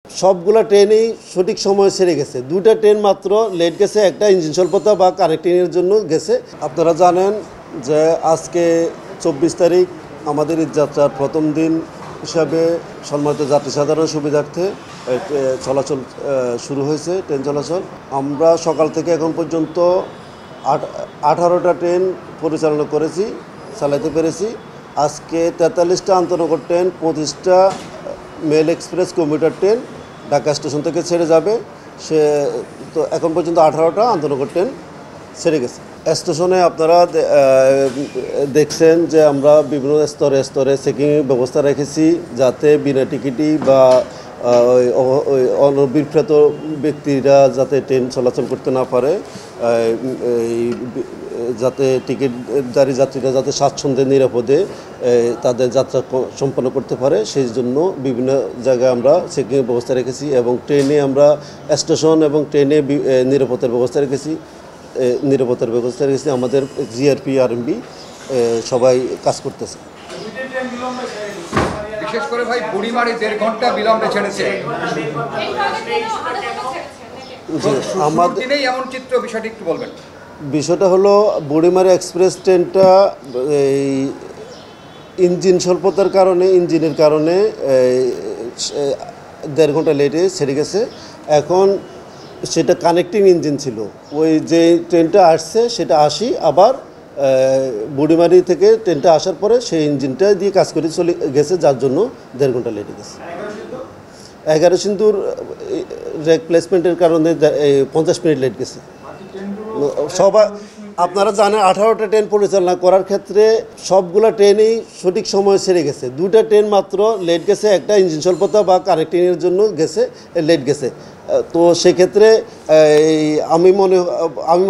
সবগুলা ট্রেনই সঠিক সময় ছেড়ে গেছে। দুটা ট্রেন মাত্র লেট গেছে, একটা ইঞ্জিন স্বল্পতা বা কানেক্টিংয়ের জন্য গেছে। আপনারা জানেন যে আজকে 24 তারিখ আমাদের ঈদযাত্রার প্রথম দিন হিসাবে সম্মানিত যাত্রী সাধারণ সুবিধার্থে চলাচল শুরু হয়েছে, ট্রেন চলাচল। আমরা সকাল থেকে এখন পর্যন্ত 18টা ট্রেন পরিচালনা করেছি, চালাতে পেরেছি। আজকে 43টা আন্তনগর ট্রেন, 25টা mail express commuter train Dhaka station থেকে ছেড়ে যাবে। সে তো এখন পর্যন্ত 18টা আন্তনগর ট্রেন ছেড়ে গেছে। স্টেশনে আপনারা দেখছেন যে আমরা বিভিন্ন স্তরে স্তরে চেকিংয়ের ব্যবস্থা রেখেছি, যাতে বিনা টিকিটই বা ওই অনভিপ্রেত ব্যক্তিরা যাতে ট্রেন চলাচল করতে না পারে, যাতে টিকিটধারী যাত্রীরা যাতে স্বাচ্ছন্দ্যে নিরাপদে তাদের যাত্রা সম্পন্ন করতে পারে, সেই জন্য বিভিন্ন জায়গায় আমরা চেকিংয়ের ব্যবস্থা রেখেছি। এবং ট্রেনে আমরা স্টেশন এবং ট্রেনে নিরাপত্তার ব্যবস্থা রেখেছি। আমাদের জিআরপি আরএমবি সবাই কাজ করতেছে। বিশেষ করে ভাই বুড়িমারি 1.5 ঘন্টা বিলম্বে ছেড়েছে। আমাদের এমন চিত্র, বিষয়টি একটু বলবেন। বিষয়টা হলো বুড়িমারি এক্সপ্রেস ট্রেনটা এই ইঞ্জিন স্বল্পতার কারণে, ইঞ্জিনের কারণে 1.5 ঘন্টা লেটে ছেড়ে গেছে। এখন সেটা কানেক্টিং ইঞ্জিন ছিল, ওই যে ট্রেনটা আসছে সেটা আবার বুড়িমারি থেকে ট্রেনটা আসার পরে সেই ইঞ্জিনটা দিয়ে কাজ করে চলে গেছে, যার জন্য 1.5 ঘন্টা লেটে গেছে। 11 সিন্ধুর রেক প্লেসমেন্টের কারণে 50 মিনিট লেট গেছে। সবাই আপনারা জানেন 18টা ট্রেন পরিচালনা করার ক্ষেত্রে সবগুলা ট্রেনই সঠিক সময় ছেড়ে গেছে। দুটা ট্রেন মাত্র লেট গেছে, একটা ইঞ্জিন স্বল্পতা বা কানেক্টিংয়ের জন্য লেট গেছে। তো সেক্ষেত্রে আমি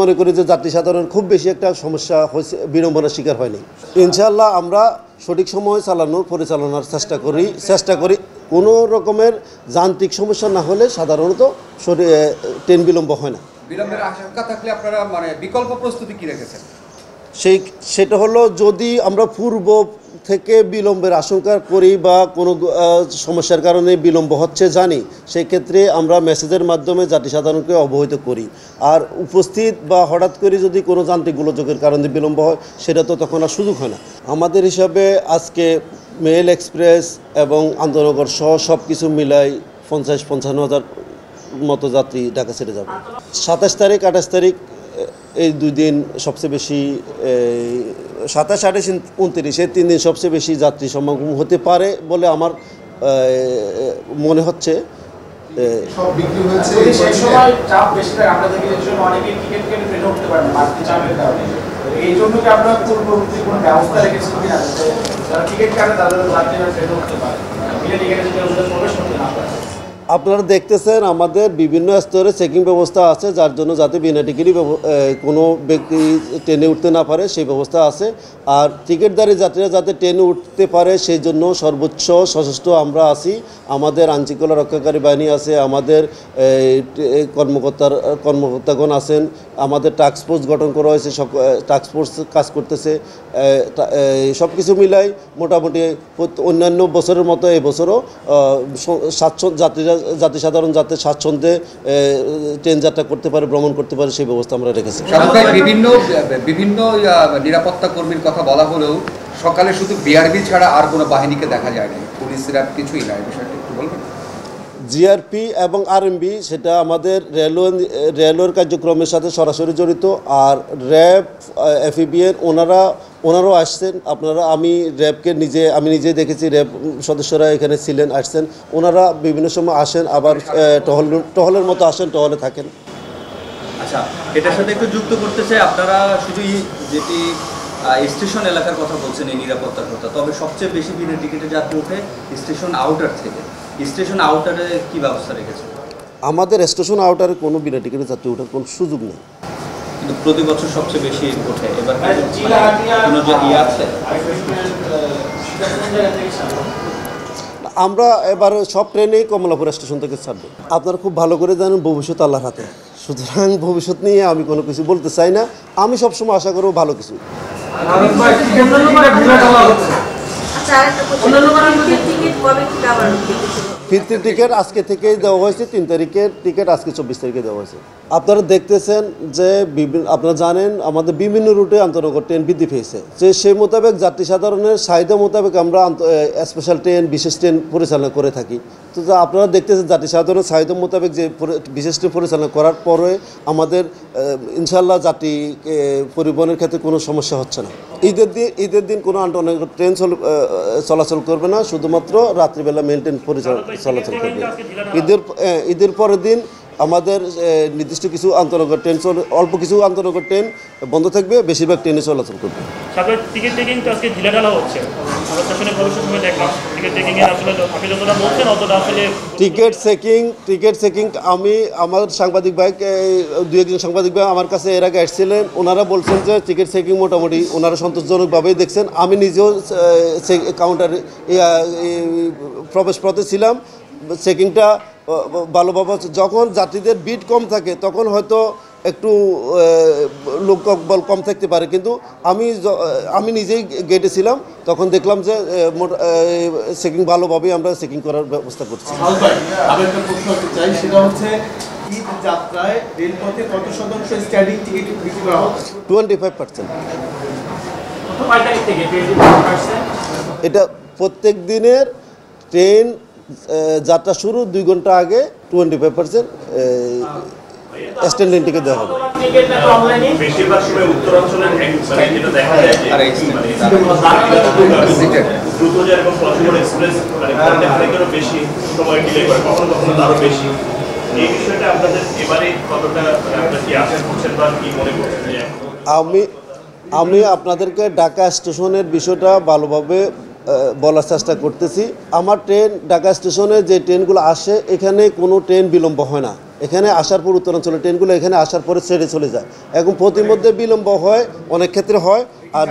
মনে করি যে যাত্রী সাধারণ খুব বেশি একটা সমস্যা হয়েছে, বিড়ম্বনার শিকার হয়নি। ইনশাআল্লাহ আমরা সঠিক সময় পরিচালনার চেষ্টা করি। কোনো রকমের যান্ত্রিক সমস্যা না হলে সাধারণত ট্রেন বিলম্ব হয় না। বিলম্বের আশঙ্কা থাকলে আপনারা বিকল্প প্রস্তুতি কি রেখেছেন? সেটা হলো, যদি আমরা পূর্ব থেকে বিলম্বের আশঙ্কা করি বা কোনো সমস্যার কারণে বিলম্ব হচ্ছে জানি, সেই ক্ষেত্রে আমরা মেসেজের মাধ্যমে যাত্রী সাধারণকে অবহিত করি। আর উপস্থিত বা হঠাৎ করে যদি কোনো যান্ত্রিক গোলযোগের কারণে বিলম্ব হয়, সেটা তো তখন আর সুযোগ হয় না। আমাদের হিসাবে আজকে মেল এক্সপ্রেস এবং আন্তনগর সহ সব কিছু মিলাই 50-55 হাজার মতো যাত্রী ঢাকা ছেড়ে যাবে। 27 তারিখ 28 তারিখ এই 2 দিন সবচেয়ে বেশি, 27, 28, 29 এই 3 দিন সবচেয়ে বেশি যাত্রী সমাগম হতে পারে বলে আমার মনে হচ্ছে। আপনারা দেখতেছেন আমাদের বিভিন্ন স্তরে চেকিং ব্যবস্থা আছে, যার জন্য যাতে বিনা টিকিটই কোনো ব্যক্তি ট্রেনে উঠতে না পারে সেই ব্যবস্থা আছে। আর টিকিটধারী যাত্রীরা যাতে ট্রেনে উঠতে পারে সেই জন্য সর্বোচ্চ সশস্ত্র আমরা আছি। আমাদের আইনশৃঙ্খলা রক্ষাকারী বাহিনী আছে, আমাদের কর্মকর্তাগণ আছেন, আমাদের টাস্ক ফোর্স গঠন করা হয়েছে, টাস্ক ফোর্স কাজ করতেছে। সব কিছু মিলাই মোটামুটি অন্যান্য বছরের মতো এই বছরও যাত্রী সাধারণ যাতে স্বাচ্ছন্দ্যে ট্রেন যাত্রা করতে পারে, ভ্রমণ করতে পারে, সেই ব্যবস্থা আমরা রেখেছি। বিভিন্ন নিরাপত্তা কর্মীর কথা বলা হলেও সকালে শুধু বিআরবি ছাড়া আর কোনো বাহিনীকে দেখা যায় না, পুলিশ র্যাব কিছুই নাই, বিষয়টা একটু বলবেন? জিআরপি এবং আরএমবি সেটা আমাদের রেলওয়ের কার্যক্রমের সাথে সরাসরি জড়িত। আর র্যাব, এফইবিএর ওনারাও আসছেন। আমি নিজে দেখেছি, র্যাব সদস্যরা এখানে আসছেন। ওনারা বিভিন্ন সময় আসেন, আবার টহলের মতো আসেন, টহলে থাকেন। আচ্ছা, এটার সাথে একটু যুক্ত করতে চাই, আপনারা শুধু যেটি স্টেশন এলাকার কথা বলছেন এই নিরাপত্তার কথা, তবে সবচেয়ে বেশি বিনা টিকিটে যাত্রী ওঠে স্টেশন আউটার থেকে। স্টেশন আউটারে কি ব্যবস্থা রেখেছে? আমাদের স্টেশন আউটারে কোনো বিনা টিকিটে যাত্রী ওঠার কোনো সুযোগ নেই, কিন্তু প্রতি বছর সবচেয়ে বেশি ওঠে। এবার আছে আমরা এবার সব ট্রেনেই কমলাপুর স্টেশন থেকে ছাড়বো। আপনারা খুব ভালো করে জানেন ভবিষ্যৎ আল্লাহর হাতে, সুতরাং ভবিষ্যৎ নিয়ে আমি কোনো কিছু বলতে চাই না। আমি সবসময় আশা করব ভালো কিছু। আচ্ছা, আরেকটা প্রশ্ন, টিকিট কবে কি আবার ফিরতি টিকিট আজকে থেকেই দেওয়া হয়েছে, 3 তারিখের টিকিট আজকে 24 তারিখে দেওয়া হয়েছে। আপনারা দেখতেছেন যে আপনারা জানেন আমাদের বিভিন্ন রুটে আন্তনগর ট্রেন বৃদ্ধি পেয়েছে, যে সেই মোতাবেক যাত্রী সাধারণের চাহিদা মোতাবেক আমরা স্পেশাল ট্রেন, বিশেষ ট্রেন পরিচালনা করে থাকি। তো আপনারা দেখতেছেন যাত্রী সাধারণের চাহিদা মোতাবেক যে বিশেষ ট্রেন পরিচালনা করার পরে আমাদের ইনশাল্লাহ যাত্রী পরিবহনের ক্ষেত্রে কোনো সমস্যা হচ্ছে না। ঈদের দিন কোনো আন্তনগর ট্রেন চলাচল করবে না, শুধুমাত্র রাত্রিবেলা মেল ট্রেন চলাচল করবে। ঈদের পরের দিন আমাদের নির্দিষ্ট কিছু আন্তনগর ট্রেন অল্প কিছু আন্তনগর ট্রেন বন্ধ থাকবে, বেশিরভাগ ট্রেনে চলাচল করবে। টিকিট চেকিং তো আজকে ঢিলেঢালা হচ্ছে, প্রশাসনের প্রবেশের সময় দেখলাম টিকিট চেকিং এর আসলে আপনি যতটা বলছেন অতটা আসলে টিকিট চেকিং আমি আমার সাংবাদিক ভাই 2-1 সাংবাদিক ভাই আমার কাছে এর আগে আসছিলেন, ওনারা বলছেন যে টিকিট চেকিং মোটামুটি ওনারা সন্তোষজনকভাবেই দেখছেন। আমি নিজেও কাউন্টার প্রবেশ পথে ছিলাম, চেকিংটা ভালোভাবে। যখন যাত্রীদের ভিড় কম থাকে তখন হয়তো একটু লোকবল কম থাকতে পারে, কিন্তু আমি নিজেই গেটে ছিলাম, তখন দেখলাম যে চেকিং ভালোভাবেই আমরা চেকিং করার ব্যবস্থা করছি। আমি একটা প্রশ্ন করতে চাই, সেটা হচ্ছে ঈদ যাত্রায় রেলপথে কত শতাংশ স্ট্যান্ডিং টিকিট বিক্রি করা হবে? 25%। এটা প্রত্যেক দিনের ট্রেন যাত্রা শুরু 2 ঘন্টা আগে 25% স্ট্যান্ডিং টিকিট দেওয়া হবে। বেশিরভাগ সময় উত্তরাঞ্চলের যেটা দেখা যায় যে দ্রুত যেরকম পসিবল এক্সপ্রেস বেশি সময় ডিলে করে, কখনো কখনো আরো বেশি। এই বিষয়টা আপনাদের এবারে কতটা আপনারা কি আশা করছেন বা কি মনে করছেন? আমি আপনাদেরকে ঢাকা স্টেশনের বিষয়টা ভালোভাবে বলার চেষ্টা করতেছি। আমার ট্রেন ঢাকা স্টেশনে যে ট্রেনগুলো আসে এখানে কোনো ট্রেন বিলম্ব হয় না। এখানে আসার পর উত্তরাঞ্চলের ট্রেনগুলো এখানে আসার পরে ছেড়ে চলে যায়, এবং প্রতিমধ্যে বিলম্ব হয়, অনেক ক্ষেত্রে হয়। আর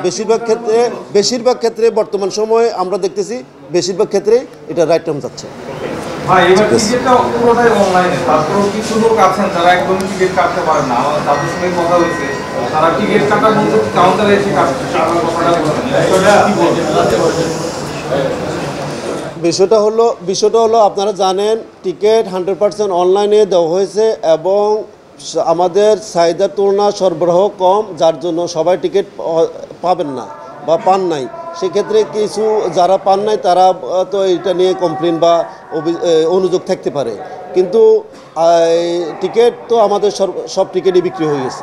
বেশিরভাগ ক্ষেত্রে বর্তমান সময়ে আমরা দেখতেছি বেশিরভাগ ক্ষেত্রেই এটা রাইট টাইম যাচ্ছে। ভাই এবার টিকিটটা পুরোটাই অনলাইনে, তারপরেও কিছু লোক আছেন যারা একদম টিকিট কাটতে পারেন না। আমার তাদের সঙ্গে কথা হয়েছে, তারা টিকিট কাটার মধ্যে কাউন্টারে এসে কাটছে। বিষয়টা হলো আপনারা জানেন টিকিট 100% অনলাইনে দেওয়া হয়েছে, এবং আমাদের চাহিদার তুলনায় সরবরাহ কম, যার জন্য সবাই টিকিট পাবেন না বা পান নাই। সেক্ষেত্রে কিছু যারা পান নাই তারা তো এটা নিয়ে কমপ্লেন বা অনুযোগ থাকতে পারে, কিন্তু টিকিট তো আমাদের সব টিকিটই বিক্রি হয়ে গেছে।